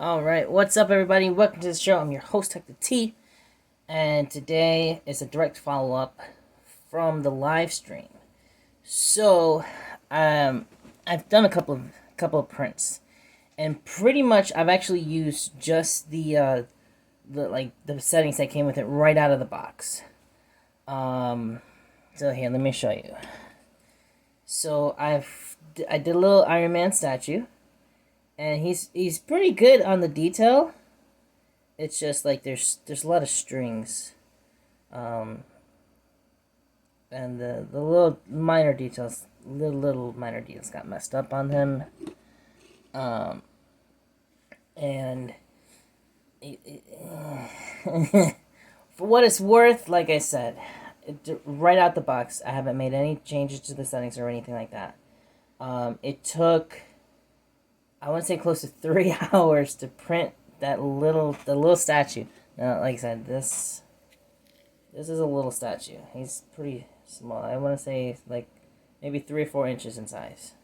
Alright, what's up everybody? Welcome to the show. I'm your host, Hector T. And today is a direct follow-up from the live stream. So, I've done a couple of prints. And pretty much I've actually used just the settings that came with it right out of the box. So here, let me show you. So I did a little Iron Man statue. And he's pretty good on the detail. It's just like there's a lot of strings, and the little minor details, little minor details got messed up on him, and for what it's worth, like I said, right out the box, I haven't made any changes to the settings or anything like that. It took, I want to say, close to 3 hours to print the little statue. Now, like I said, this is a little statue. He's pretty small. I want to say like maybe 3 or 4 inches in size.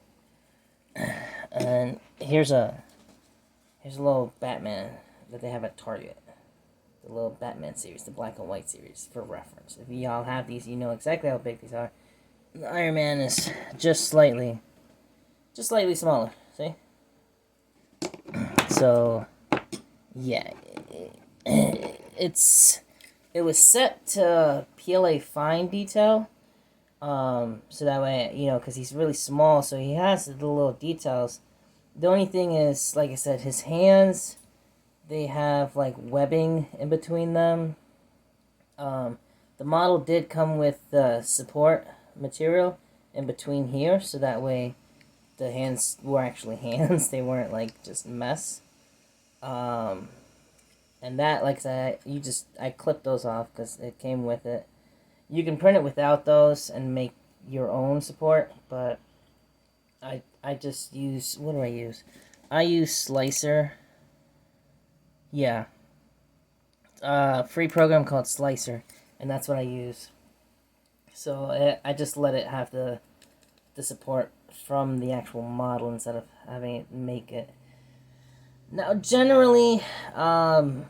And here's a little Batman that they have at Target. The little Batman series, the black and white series, for reference. If y'all have these, you know exactly how big these are. The Iron Man is just slightly smaller. See? So, yeah, it was set to PLA fine detail, so that way, because he's really small, so he has the little details. The only thing is, like I said, his hands, they have like webbing in between them. The model did come with support material in between here, so that way the hands were actually hands. They weren't like just mess. And that, like I said, I clipped those off because it came with it. You can print it without those and make your own support, but I just use, what do I use? I use Slicer. Yeah. Free program called Slicer, and that's what I use. So I just let it have the support from the actual model instead of having it make it. Now, generally, I'm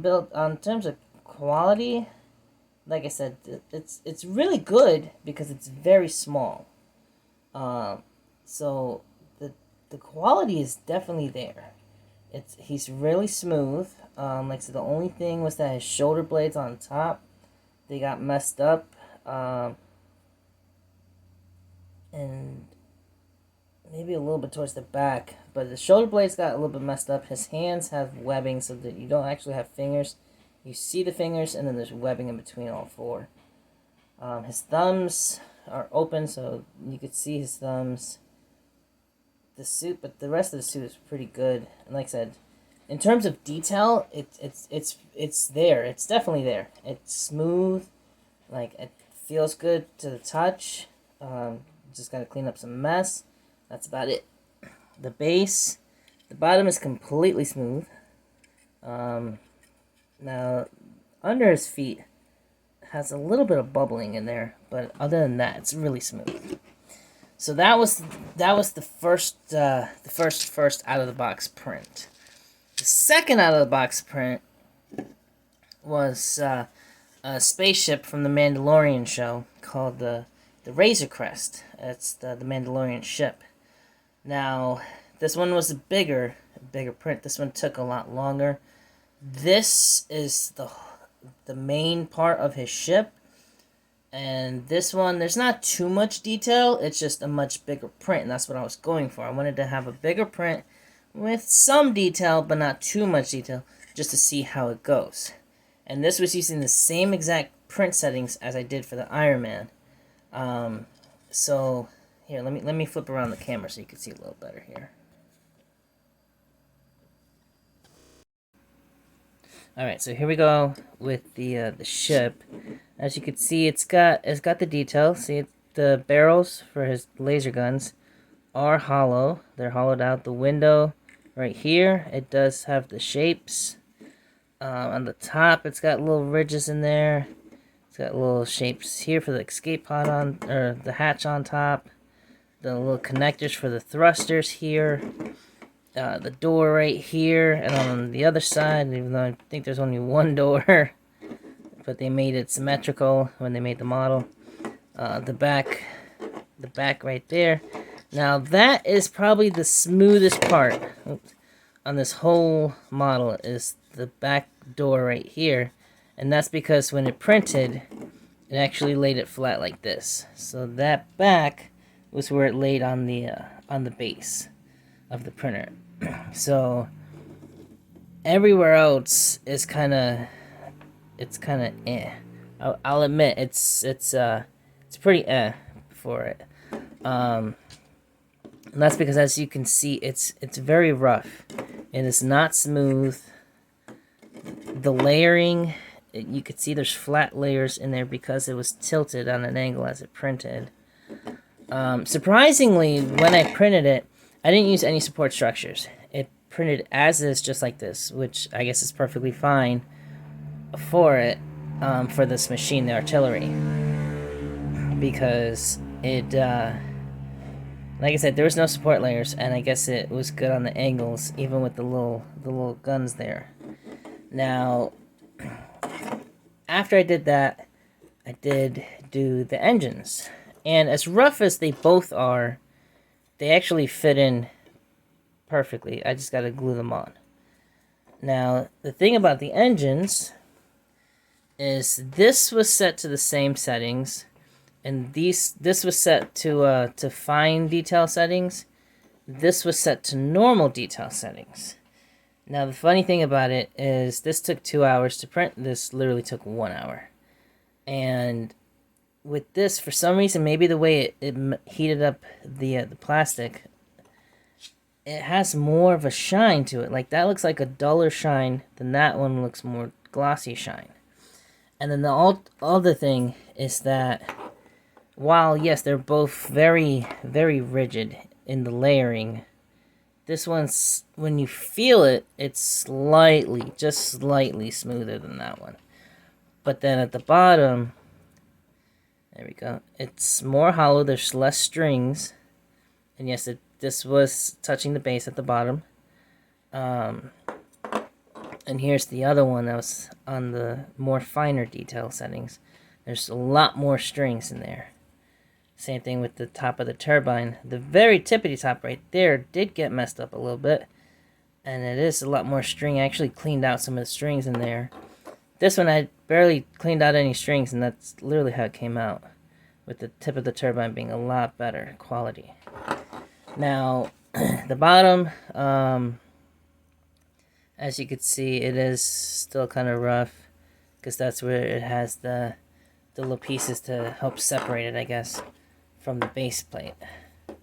built on terms of quality. Like I said, it's really good because it's very small. So the quality is definitely there. He's really smooth. Like I said, the only thing was that his shoulder blades on top, they got messed up. And maybe a little bit towards the back, but the shoulder blades got a little bit messed up. His hands have webbing so that you don't actually have fingers. You see the fingers, and then there's webbing in between all 4. His thumbs are open, so you could see his thumbs. The suit, but the rest of the suit is pretty good. And like I said, in terms of detail, it's there. It's definitely there. It's smooth, like it feels good to the touch. Just gotta clean up some mess. That's about it. The base, the bottom is completely smooth. Now, under his feet has a little bit of bubbling in there, but other than that, it's really smooth. So that was the first out of the box print. The second out of the box print was a spaceship from the Mandalorian show called the Razor Crest. It's the Mandalorian ship. Now, this one was a bigger print. This one took a lot longer. This is the main part of his ship. And this one, there's not too much detail. It's just a much bigger print, and that's what I was going for. I wanted to have a bigger print with some detail, but not too much detail, just to see how it goes. And this was using the same exact print settings as I did for the Iron Man. So here, let me flip around the camera so you can see a little better here. All right, so here we go with the ship. As you can see, it's got the detail. See, the barrels for his laser guns are hollow. They're hollowed out. The window right here, it does have the shapes. On the top, it's got little ridges in there. It's got little shapes here for the escape pod on, or the hatch on top. The little connectors for the thrusters here. the door right here, and on the other side, even though I think there's only one door, but they made it symmetrical when they made the model. The back right there. Now that is probably the smoothest part on this whole model, is the back door right here, and that's because when it printed, it actually laid it flat like this. So that back was where it laid on the base of the printer. So everywhere else is kind of eh. I'll admit it's pretty eh for it. And that's because, as you can see, it's very rough and it's not smooth. The layering, you could see there's flat layers in there because it was tilted on an angle as it printed. Surprisingly, when I printed it, I didn't use any support structures. It printed as is, just like this, which I guess is perfectly fine for it, for this machine, the artillery, because it, like I said, there was no support layers, and I guess it was good on the angles, even with the little guns there. Now, after I did that, I did do the engines, and as rough as they both are, they actually fit in perfectly. I just gotta glue them on. Now, the thing about the engines is this was set to the same settings, and this was set to fine detail settings. This was set to normal detail settings. Now, the funny thing about it is this took 2 hours to print. This literally took 1 hour. And with this, for some reason, maybe the way it heated up the plastic, it has more of a shine to it. Like, that looks like a duller shine than that one looks more glossy shine. And then the other thing is that, while yes, they're both very, very rigid in the layering, this one's, when you feel it, it's slightly, just slightly smoother than that one. But then at the bottom, there we go, it's more hollow, there's less strings. And yes, this was touching the base at the bottom. And here's the other one that was on the more finer detail settings. There's a lot more strings in there. Same thing with the top of the turbine. The very tippity top right there did get messed up a little bit. And it is a lot more string. I actually cleaned out some of the strings in there. This one I barely cleaned out any strings, and that's literally how it came out, with the tip of the turbine being a lot better quality. Now, the bottom, as you can see, it is still kind of rough, because that's where it has the little pieces to help separate it, I guess, from the base plate. But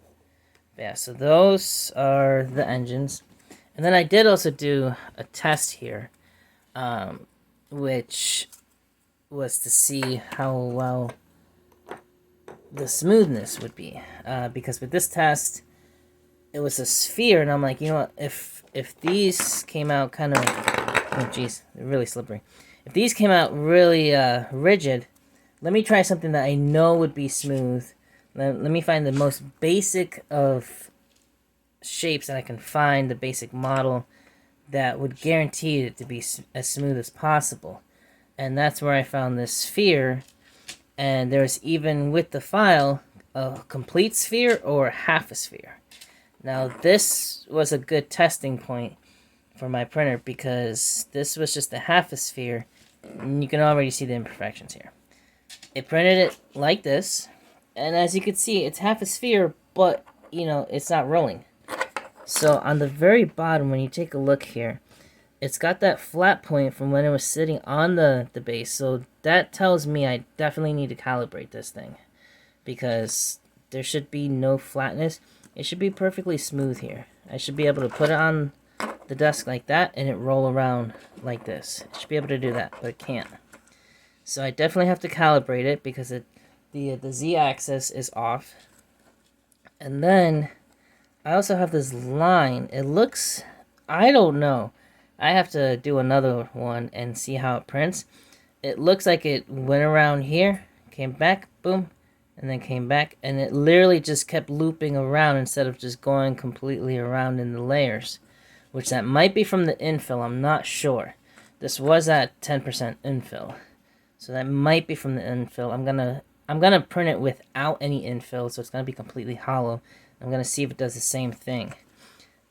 yeah, so those are the engines. And then I did also do a test here, which was to see how well the smoothness would be. Because with this test, it was a sphere, and I'm like, you know what, if these came out kind of, oh geez, they're really slippery. If these came out really rigid, let me try something that I know would be smooth. Let me find the most basic of shapes that I can find, the basic model that would guarantee it to be as smooth as possible. And that's where I found this sphere. And there's even with the file a complete sphere or half a sphere. Now this was a good testing point for my printer, because this was just a half a sphere, and you can already see the imperfections here. It printed it like this, and as you can see, it's half a sphere, but you know, it's not rolling. So on the very bottom, when you take a look here, it's got that flat point from when it was sitting on the base. So that tells me I definitely need to calibrate this thing, because there should be no flatness. It should be perfectly smooth here. I should be able to put it on the desk like that and it roll around like this. It should be able to do that, but it can't. So I definitely have to calibrate it, because the Z-axis is off. And then I also have this line. It looks, I don't know. I have to do another one and see how it prints. It looks like it went around here, came back, boom, and then came back, and it literally just kept looping around instead of just going completely around in the layers, which that might be from the infill. I'm not sure. This was at 10% infill, so that might be from the infill. I'm gonna print it without any infill, so it's gonna be completely hollow. I'm gonna see if it does the same thing,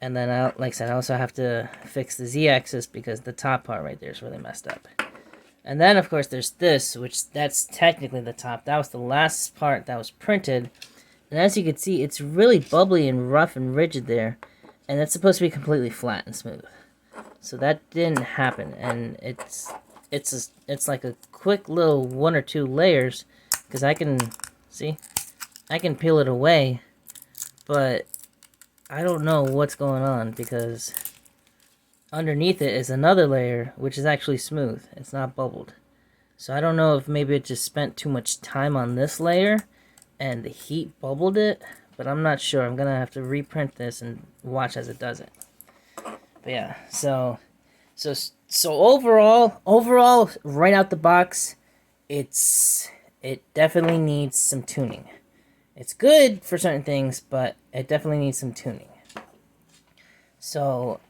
and then like I said, I also have to fix the z-axis because the top part right there is really messed up. And then, of course, there's this, which that's technically the top. That was the last part that was printed. And as you can see, it's really bubbly and rough and rigid there. And it's supposed to be completely flat and smooth. So that didn't happen. And it's like a quick little 1 or 2 layers. Because I can, see, I can peel it away. But I don't know what's going on because underneath it is another layer, which is actually smooth. It's not bubbled. So I don't know if maybe it just spent too much time on this layer and the heat bubbled it, but I'm not sure. I'm gonna have to reprint this and watch as it does it. But yeah, so overall, right out the box, it definitely needs some tuning. It's good for certain things, but it definitely needs some tuning. So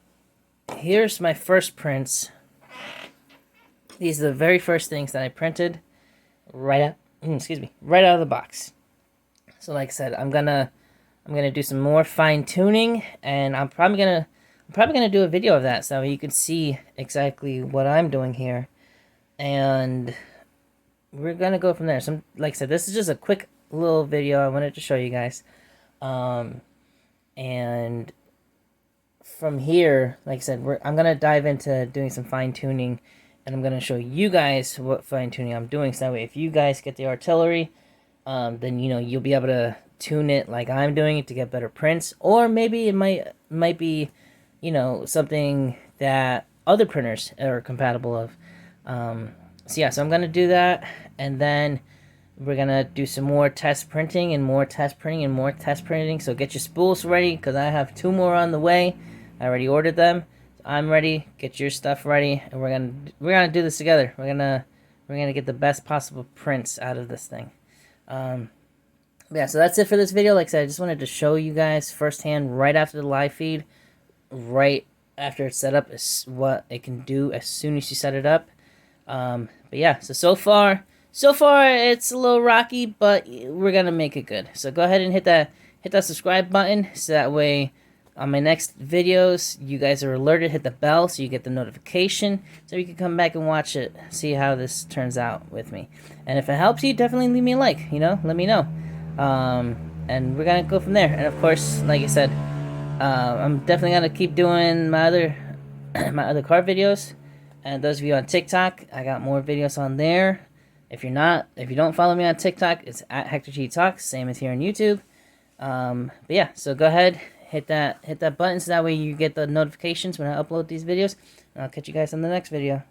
here's my first prints. These are the very first things that I printed right out of the box. So like I said, I'm gonna do some more fine tuning, and I'm probably gonna do a video of that so you can see exactly what I'm doing here, and we're gonna go from there. So like I said, this is just a quick little video I wanted to show you guys, and from here, like I said, I'm gonna dive into doing some fine tuning, and I'm gonna show you guys what fine tuning I'm doing. So that way, if you guys get the artillery, then you'll be able to tune it like I'm doing it to get better prints, or maybe it might be, something that other printers are compatible of. So yeah, so I'm gonna do that, and then we're gonna do some more test printing and more test printing and more test printing. So get your spools ready because I have 2 more on the way. I already ordered them. I'm ready. Get your stuff ready, and we're gonna do this together. We're gonna get the best possible prints out of this thing. Yeah, so that's it for this video. Like I said, I just wanted to show you guys firsthand right after the live feed, right after it's set up, is what it can do as soon as you set it up. But yeah, so far it's a little rocky, but we're gonna make it good. So go ahead and hit that subscribe button, so that way on my next videos you guys are alerted. Hit the bell so you get the notification, so you can come back and watch it, see how this turns out with me. And if it helps you, definitely leave me a like. Let me know. And we're gonna go from there. And of course, like I said, I'm definitely gonna keep doing my other car videos. And those of you on TikTok, I got more videos on there. If you don't follow me on TikTok, it's at Hector T Talks, same as here on YouTube. But yeah, so go ahead, hit that button so that way you get the notifications when I upload these videos. And I'll catch you guys on the next video.